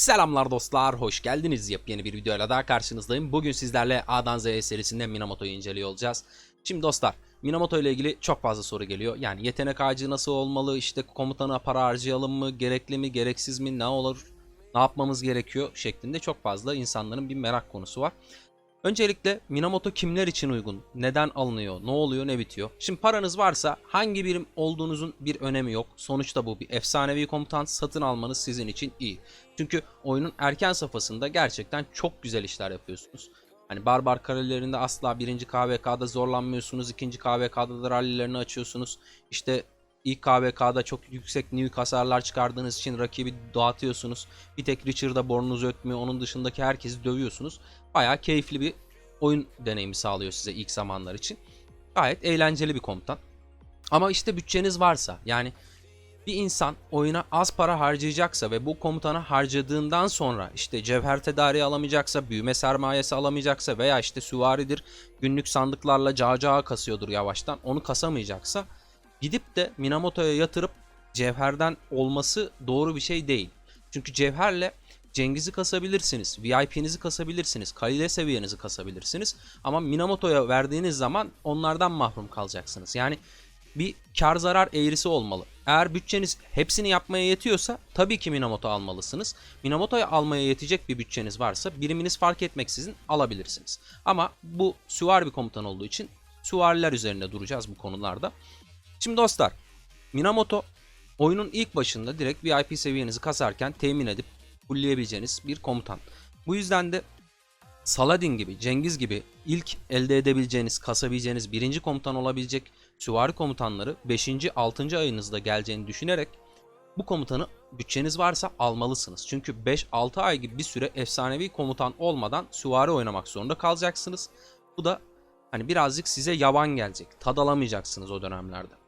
Selamlar dostlar, hoş geldiniz. Yepyeni bir videoyla daha karşınızdayım. Bugün sizlerle A'dan Z'ye serisinde Minamoto'yu inceliyor olacağız. Şimdi dostlar, Minamoto ile ilgili çok fazla soru geliyor. Yani yetenek ağacı nasıl olmalı, işte komutana para harcayalım mı, gerekli mi, gereksiz mi, ne olur, ne yapmamız gerekiyor şeklinde çok fazla insanların bir merak konusu var. Öncelikle Minamoto kimler için uygun? Neden alınıyor? Ne oluyor? Ne bitiyor? Şimdi paranız varsa hangi birim olduğunuzun bir önemi yok. Sonuçta bu bir efsanevi komutan, satın almanız sizin için iyi. Çünkü oyunun erken safhasında gerçekten çok güzel işler yapıyorsunuz. Hani barbar kalelerinde asla birinci KVK'da zorlanmıyorsunuz. İkinci KVK'da da rallilerini açıyorsunuz. İşte ilk KVK'da çok yüksek nuke hasarlar çıkardığınız için rakibi dağıtıyorsunuz. Bir tek Richard'da burnunuz ötmüyor. Onun dışındaki herkesi dövüyorsunuz. Bayağı keyifli bir oyun deneyimi sağlıyor size ilk zamanlar için. Gayet eğlenceli bir komutan. Ama işte bütçeniz varsa, yani bir insan oyuna az para harcayacaksa ve bu komutanı harcadığından sonra işte cevher tedariği alamayacaksa, büyüme sermayesi alamayacaksa veya işte süvaridir, günlük sandıklarla cağa kasıyordur yavaştan, onu kasamayacaksa gidip de Minamoto'ya yatırıp cevherden olması doğru bir şey değil. Çünkü cevherle Cengiz'i kasabilirsiniz, VIP'nizi kasabilirsiniz, kalite seviyenizi kasabilirsiniz ama Minamoto'ya verdiğiniz zaman onlardan mahrum kalacaksınız. Yani bir kar zarar eğrisi olmalı. Eğer bütçeniz hepsini yapmaya yetiyorsa tabii ki Minamoto almalısınız. Minamoto'ya almaya yetecek bir bütçeniz varsa biriminiz fark etmeksizin alabilirsiniz. Ama bu süvari bir komutan olduğu için süvariler üzerinde duracağız bu konularda. Şimdi dostlar, Minamoto oyunun ilk başında direkt VIP seviyenizi kasarken temin edip fullleyebileceğiniz bir komutan. Bu yüzden de Saladin gibi, Cengiz gibi ilk elde edebileceğiniz, kasabileceğiniz birinci komutan olabilecek süvari komutanları 5. 6. ayınızda geleceğini düşünerek bu komutanı bütçeniz varsa almalısınız. Çünkü 5-6 ay gibi bir süre efsanevi komutan olmadan süvari oynamak zorunda kalacaksınız. Bu da hani birazcık size yavan gelecek. Tad alamayacaksınız o dönemlerde.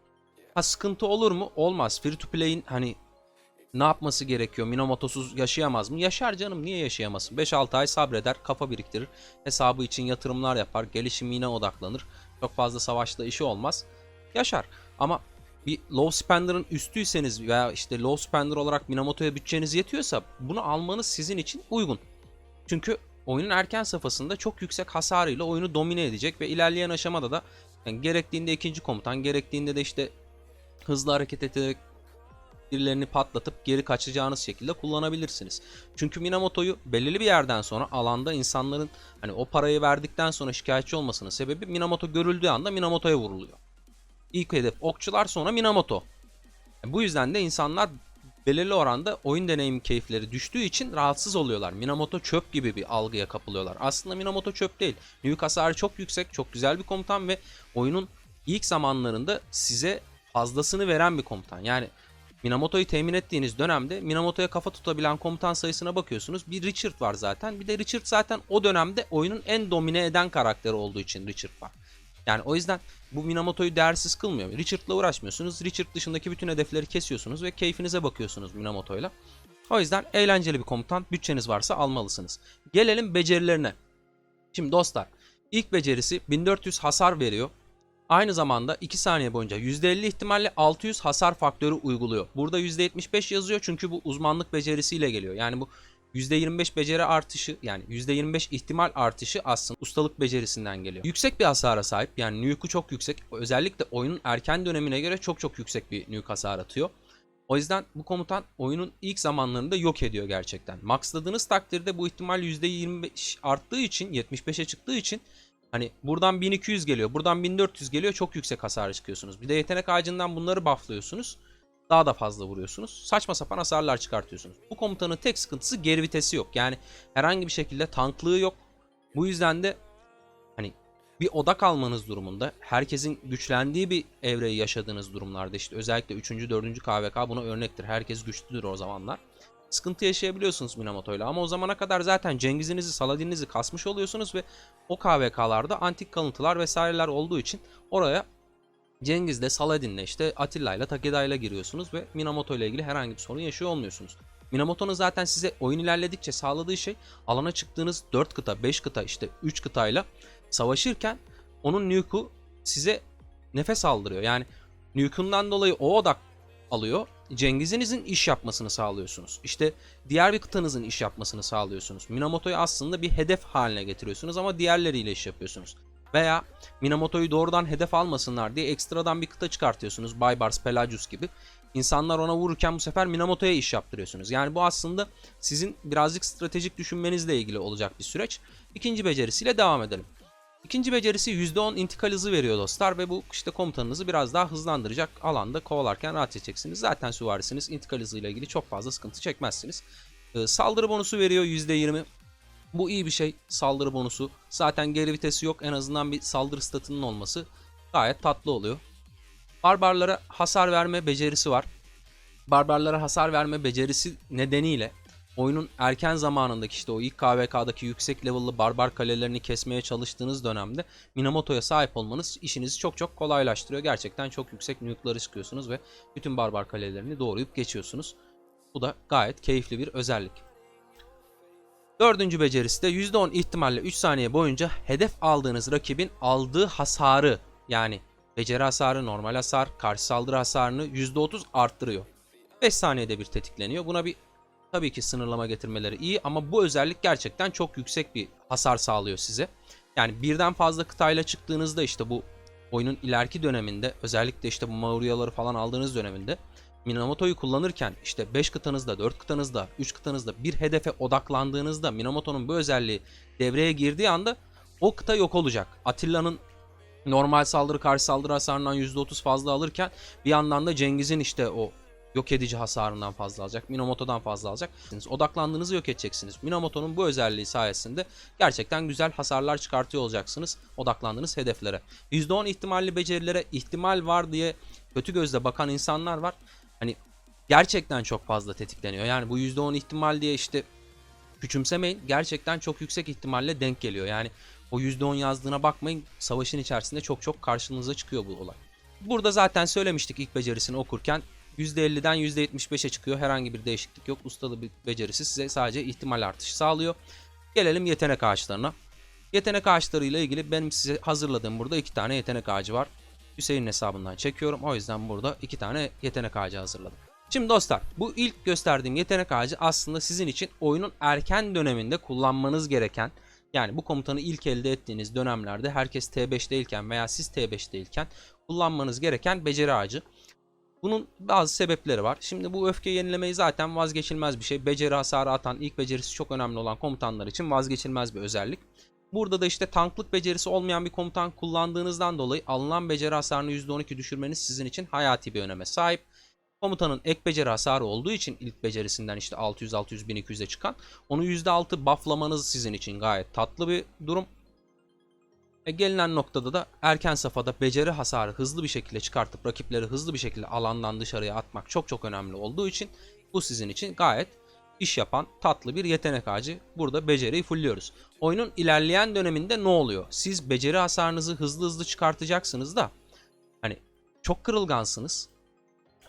Ha, sıkıntı olur mu? Olmaz. Free to play'in hani ne yapması gerekiyor? Minamoto'suz yaşayamaz mı? Yaşar canım, niye yaşayamasın? 5-6 ay sabreder, kafa biriktirir, hesabı için yatırımlar yapar, gelişimine odaklanır. Çok fazla savaşta işi olmaz. Yaşar. Ama bir low spender'ın üstüyseniz veya işte low spender olarak Minamoto'ya bütçeniz yetiyorsa bunu almanız sizin için uygun. Çünkü oyunun erken safhasında çok yüksek hasarıyla oyunu domine edecek ve ilerleyen aşamada da yani gerektiğinde ikinci komutan, gerektiğinde de işte hızlı hareket ederek birilerini patlatıp geri kaçacağınız şekilde kullanabilirsiniz. Çünkü Minamoto'yu belirli bir yerden sonra alanda insanların hani o parayı verdikten sonra şikayetçi olmasının sebebi Minamoto görüldüğü anda Minamoto'ya vuruluyor. İlk hedef okçular, sonra Minamoto. Bu yüzden de insanlar belirli oranda oyun deneyimi keyifleri düştüğü için rahatsız oluyorlar. Minamoto çöp gibi bir algıya kapılıyorlar. Aslında Minamoto çöp değil. Nuke hasarı çok yüksek, çok güzel bir komutan ve oyunun ilk zamanlarında size fazlasını veren bir komutan. Yani Minamoto'yu temin ettiğiniz dönemde Minamoto'ya kafa tutabilen komutan sayısına bakıyorsunuz. Bir Richard var zaten. Bir de Richard zaten o dönemde oyunun en domine eden karakteri olduğu için Richard var. Yani o yüzden bu Minamoto'yu değersiz kılmıyor. Richard'la uğraşmıyorsunuz. Richard dışındaki bütün hedefleri kesiyorsunuz ve keyfinize bakıyorsunuz Minamoto'yla. O yüzden eğlenceli bir komutan. Bütçeniz varsa almalısınız. Gelelim becerilerine. Şimdi dostlar, ilk becerisi 1400 hasar veriyor. Aynı zamanda 2 saniye boyunca %50 ihtimalle 600 hasar faktörü uyguluyor. Burada %75 yazıyor çünkü bu uzmanlık becerisiyle geliyor. Yani bu %25 beceri artışı, yani %25 ihtimal artışı aslında ustalık becerisinden geliyor. Yüksek bir hasara sahip, yani nuke'u çok yüksek. Özellikle oyunun erken dönemine göre çok yüksek bir nuke hasar atıyor. O yüzden bu komutan oyunun ilk zamanlarında yok ediyor gerçekten. Maxladığınız takdirde bu ihtimal %25 arttığı için, 75'e çıktığı için hani buradan 1200 geliyor, buradan 1400 geliyor, çok yüksek hasar çıkıyorsunuz. Bir de yetenek ağacından bunları bufflıyorsunuz. Daha da fazla vuruyorsunuz. Saçma sapan hasarlar çıkartıyorsunuz. Bu komutanın tek sıkıntısı geri vitesi yok. Yani herhangi bir şekilde tanklığı yok. Bu yüzden de hani bir odak almanız durumunda, herkesin güçlendiği bir evreyi yaşadığınız durumlarda, işte özellikle 3. 4. KVK buna örnektir. Herkes güçlüdür o zamanlar. Sıkıntı yaşayabiliyorsunuz Minamoto'yla ama o zamana kadar zaten Cengiz'inizi, Saladin'inizi kasmış oluyorsunuz ve o KVK'larda antik kalıntılar vesaireler olduğu için oraya Cengiz'le, Saladin'le, işte Atilla'yla, Takeda'yla giriyorsunuz ve Minamoto ile ilgili herhangi bir sorun yaşıyor olmuyorsunuz. Minamoto'nun zaten size oyun ilerledikçe sağladığı şey, alana çıktığınız 4 kıta, 5 kıta, işte 3 kıtayla savaşırken onun nuke'u size nefes aldırıyor. Yani nuke'undan dolayı o odak alıyor. Cengiz'inizin iş yapmasını sağlıyorsunuz. İşte diğer bir kıtanızın iş yapmasını sağlıyorsunuz. Minamoto'yu aslında bir hedef haline getiriyorsunuz ama diğerleriyle iş yapıyorsunuz. Veya Minamoto'yu doğrudan hedef almasınlar diye ekstradan bir kıta çıkartıyorsunuz. Baybars, Pelagius gibi. İnsanlar ona vururken bu sefer Minamoto'ya iş yaptırıyorsunuz. Yani bu aslında sizin birazcık stratejik düşünmenizle ilgili olacak bir süreç. İkinci becerisiyle devam edelim. İkinci becerisi %10 intikal hızı veriyor dostlar ve bu işte komutanınızı biraz daha hızlandıracak, alanda kovalarken rahat edeceksiniz. Zaten süvarisiniz, intikal hızıyla ilgili çok fazla sıkıntı çekmezsiniz. Saldırı bonusu veriyor %20. Bu iyi bir şey, saldırı bonusu. Zaten geri vitesi yok, en azından bir saldırı statının olması gayet tatlı oluyor. Barbarlara hasar verme becerisi var. Barbarlara hasar verme becerisi nedeniyle oyunun erken zamanındaki işte o ilk KVK'daki yüksek level'lı barbar kalelerini kesmeye çalıştığınız dönemde Minamoto'ya sahip olmanız işinizi çok çok kolaylaştırıyor. Gerçekten çok yüksek nuke'ları çıkıyorsunuz ve bütün barbar kalelerini doğrayıp geçiyorsunuz. Bu da gayet keyifli bir özellik. Dördüncü becerisi de %10 ihtimalle 3 saniye boyunca hedef aldığınız rakibin aldığı hasarı, yani beceri hasarı, normal hasar, karşı saldırı hasarını %30 arttırıyor. 5 saniyede bir tetikleniyor. Buna bir tabii ki sınırlama getirmeleri iyi ama bu özellik gerçekten çok yüksek bir hasar sağlıyor size. Yani birden fazla kıtayla çıktığınızda işte bu oyunun ileriki döneminde, özellikle işte bu Mauryaları falan aldığınız döneminde Minamoto'yu kullanırken işte 5 kıtanızda, 4 kıtanızda, 3 kıtanızda bir hedefe odaklandığınızda Minamoto'nun bu özelliği devreye girdiği anda o kıta yok olacak. Atilla'nın normal saldırı karşı saldırı hasarından %30 fazla alırken bir yandan da Cengiz'in işte o yok edici hasarından fazla alacak. Minamoto'dan fazla alacak. Odaklandığınızı yok edeceksiniz. Minamoto'nun bu özelliği sayesinde gerçekten güzel hasarlar çıkartıyor olacaksınız odaklandığınız hedeflere. %10 ihtimalli becerilere ihtimal var diye kötü gözle bakan insanlar var. Hani gerçekten çok fazla tetikleniyor. Yani bu %10 ihtimal diye işte küçümsemeyin. Gerçekten çok yüksek ihtimalle denk geliyor. Yani o %10 yazdığına bakmayın. Savaşın içerisinde çok çok karşınıza çıkıyor bu olay. Burada zaten söylemiştik ilk becerisini okurken. %50'den %75'e çıkıyor. Herhangi bir değişiklik yok. Ustalı bir becerisi size sadece ihtimal artışı sağlıyor. Gelelim yetenek ağaçlarına. Yetenek ağaçlarıyla ilgili benim size hazırladığım burada 2 tane yetenek ağacı var. Hüseyin'in hesabından çekiyorum. O yüzden burada 2 tane yetenek ağacı hazırladım. Şimdi dostlar, bu ilk gösterdiğim yetenek ağacı aslında sizin için oyunun erken döneminde kullanmanız gereken, yani bu komutanı ilk elde ettiğiniz dönemlerde herkes T5 değilken veya siz T5 değilken kullanmanız gereken beceri ağacı. Bunun bazı sebepleri var. Şimdi bu öfke yenilemeyi zaten vazgeçilmez bir şey. Beceri hasarı atan, ilk becerisi çok önemli olan komutanlar için vazgeçilmez bir özellik. Burada da işte tanklık becerisi olmayan bir komutan kullandığınızdan dolayı alınan beceri hasarını %12 düşürmeniz sizin için hayati bir öneme sahip. Komutanın ek beceri hasarı olduğu için ilk becerisinden işte 600, 600, 1200'e çıkan onu %6 bufflamanız sizin için gayet tatlı bir durum. Gelinen noktada da erken safhada beceri hasarı hızlı bir şekilde çıkartıp rakipleri hızlı bir şekilde alandan dışarıya atmak çok çok önemli olduğu için bu sizin için gayet iş yapan tatlı bir yetenek ağacı. Burada beceriyi fullliyoruz. Oyunun ilerleyen döneminde ne oluyor? Siz beceri hasarınızı hızlı hızlı çıkartacaksınız da hani çok kırılgansınız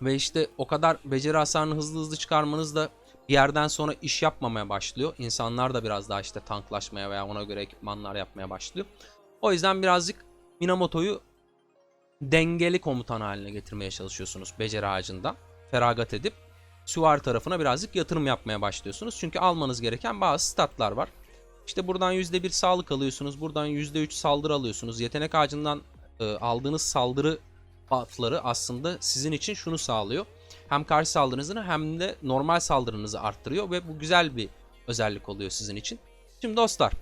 ve işte o kadar beceri hasarını hızlı hızlı çıkarmanız da bir yerden sonra iş yapmamaya başlıyor. İnsanlar da biraz daha işte tanklaşmaya veya ona göre ekipmanlar yapmaya başlıyor. O yüzden birazcık Minamoto'yu dengeli komutan haline getirmeye çalışıyorsunuz beceri ağacından. Feragat edip süvari tarafına birazcık yatırım yapmaya başlıyorsunuz. Çünkü almanız gereken bazı statlar var. İşte buradan %1 sağlık alıyorsunuz. Buradan %3 saldırı alıyorsunuz. Yetenek ağacından aldığınız saldırı buffları aslında sizin için şunu sağlıyor. Hem karşı saldırınızı hem de normal saldırınızı arttırıyor ve bu güzel bir özellik oluyor sizin için. Şimdi dostlar,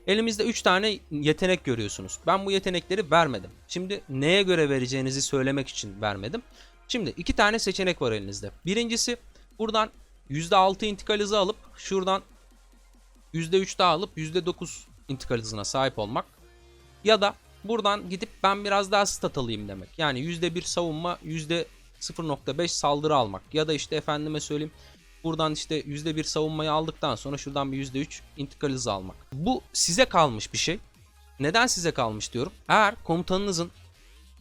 elimizde 3 tane yetenek görüyorsunuz. Ben bu yetenekleri vermedim. Şimdi neye göre vereceğinizi söylemek için vermedim. Şimdi 2 tane seçenek var elinizde. Birincisi buradan %6 intikal hızı alıp şuradan %3 daha alıp %9 intikal hızına sahip olmak. Ya da buradan gidip ben biraz daha stat alayım demek. Yani %1 savunma, %0.5 saldırı almak. Ya da işte efendime söyleyeyim, buradan işte %1 savunmayı aldıktan sonra şuradan bir %3 intikal hızı almak. Bu size kalmış bir şey. Neden size kalmış diyorum? Eğer komutanınızın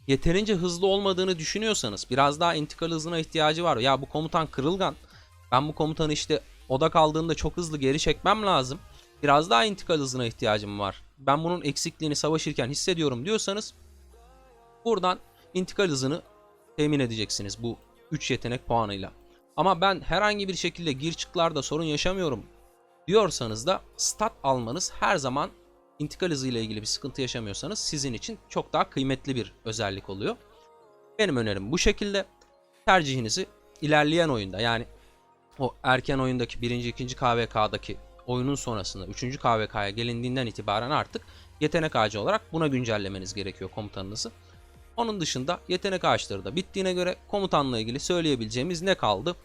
yeterince hızlı olmadığını düşünüyorsanız, biraz daha intikal hızına ihtiyacı var. Ya bu komutan kırılgan. Ben bu komutanı işte odak aldığında çok hızlı geri çekmem lazım. Biraz daha intikal hızına ihtiyacım var. Ben bunun eksikliğini savaşırken hissediyorum diyorsanız buradan intikal hızını temin edeceksiniz bu 3 yetenek puanıyla. Ama ben herhangi bir şekilde gir çıklarda sorun yaşamıyorum diyorsanız da stat almanız her zaman, intikal hızı ile ilgili bir sıkıntı yaşamıyorsanız, sizin için çok daha kıymetli bir özellik oluyor. Benim önerim bu şekilde. Tercihinizi ilerleyen oyunda, yani o erken oyundaki 1. 2. KVK'daki oyunun sonrasında 3. KVK'ya gelindiğinden itibaren artık yetenek ağacı olarak buna güncellemeniz gerekiyor komutanınızı. Onun dışında yetenek ağaçları da bittiğine göre komutanla ilgili söyleyebileceğimiz ne kaldı?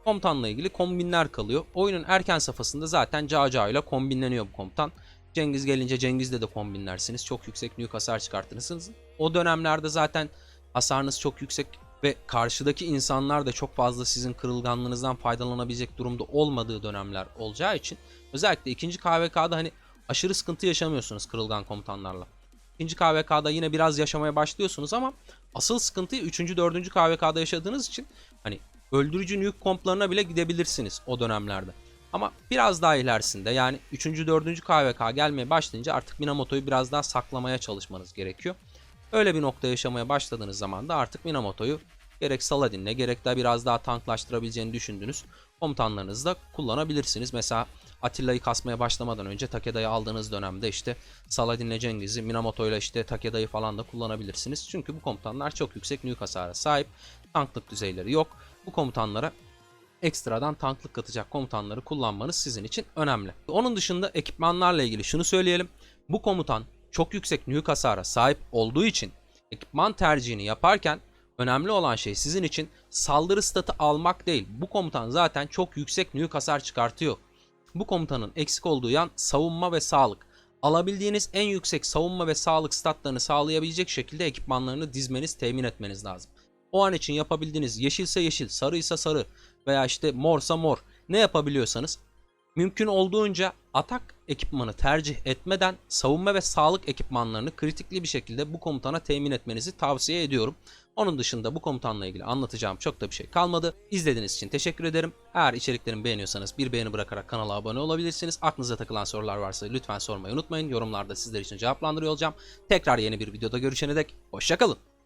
Komutanla ilgili kombinler kalıyor. Oyunun erken safhasında zaten Cao ile kombinleniyor bu komutan. Cengiz gelince Cengiz'de de kombinlersiniz. Çok yüksek nuke hasar çıkartırsınız. O dönemlerde zaten hasarınız çok yüksek ve karşıdaki insanlar da çok fazla sizin kırılganlığınızdan faydalanabilecek durumda olmadığı dönemler olacağı için özellikle 2. KVK'da hani aşırı sıkıntı yaşamıyorsunuz kırılgan komutanlarla. 2. KVK'da yine biraz yaşamaya başlıyorsunuz ama asıl sıkıntıyı 3. 4. KVK'da yaşadığınız için hani öldürücü nuke komplarına bile gidebilirsiniz o dönemlerde. Ama biraz daha ilerisinde, yani 3. 4. KVK gelmeye başlayınca artık Minamoto'yu biraz daha saklamaya çalışmanız gerekiyor. Öyle bir nokta yaşamaya başladığınız zaman da artık Minamoto'yu gerek Saladin'le gerek de biraz daha tanklaştırabileceğini düşündüğünüz komutanlarınızla kullanabilirsiniz. Mesela Atilla'yı kasmaya başlamadan önce Takeda'yı aldığınız dönemde işte Saladin'le Cengiz'i, Minamoto'yla işte Takeda'yı falan da kullanabilirsiniz. Çünkü bu komutanlar çok yüksek nuke hasara sahip. Tanklık düzeyleri yok. Bu komutanlara ekstradan tanklık katacak komutanları kullanmanız sizin için önemli. Onun dışında ekipmanlarla ilgili şunu söyleyelim. Bu komutan çok yüksek nuke hasara sahip olduğu için ekipman tercihini yaparken önemli olan şey sizin için saldırı statı almak değil. Bu komutan zaten çok yüksek nuke hasar çıkartıyor. Bu komutanın eksik olduğu yan savunma ve sağlık. Alabildiğiniz en yüksek savunma ve sağlık statlarını sağlayabilecek şekilde ekipmanlarını dizmeniz, temin etmeniz lazım. O an için yapabildiğiniz yeşilse yeşil, sarıysa sarı veya işte morsa mor, ne yapabiliyorsanız mümkün olduğunca atak ekipmanı tercih etmeden savunma ve sağlık ekipmanlarını kritikli bir şekilde bu komutana temin etmenizi tavsiye ediyorum. Onun dışında bu komutanla ilgili anlatacağım çok da bir şey kalmadı. İzlediğiniz için teşekkür ederim. Eğer içeriklerimi beğeniyorsanız bir beğeni bırakarak kanala abone olabilirsiniz. Aklınıza takılan sorular varsa lütfen sormayı unutmayın. Yorumlarda sizler için cevaplandırıyor olacağım. Tekrar yeni bir videoda görüşene dek hoşça kalın.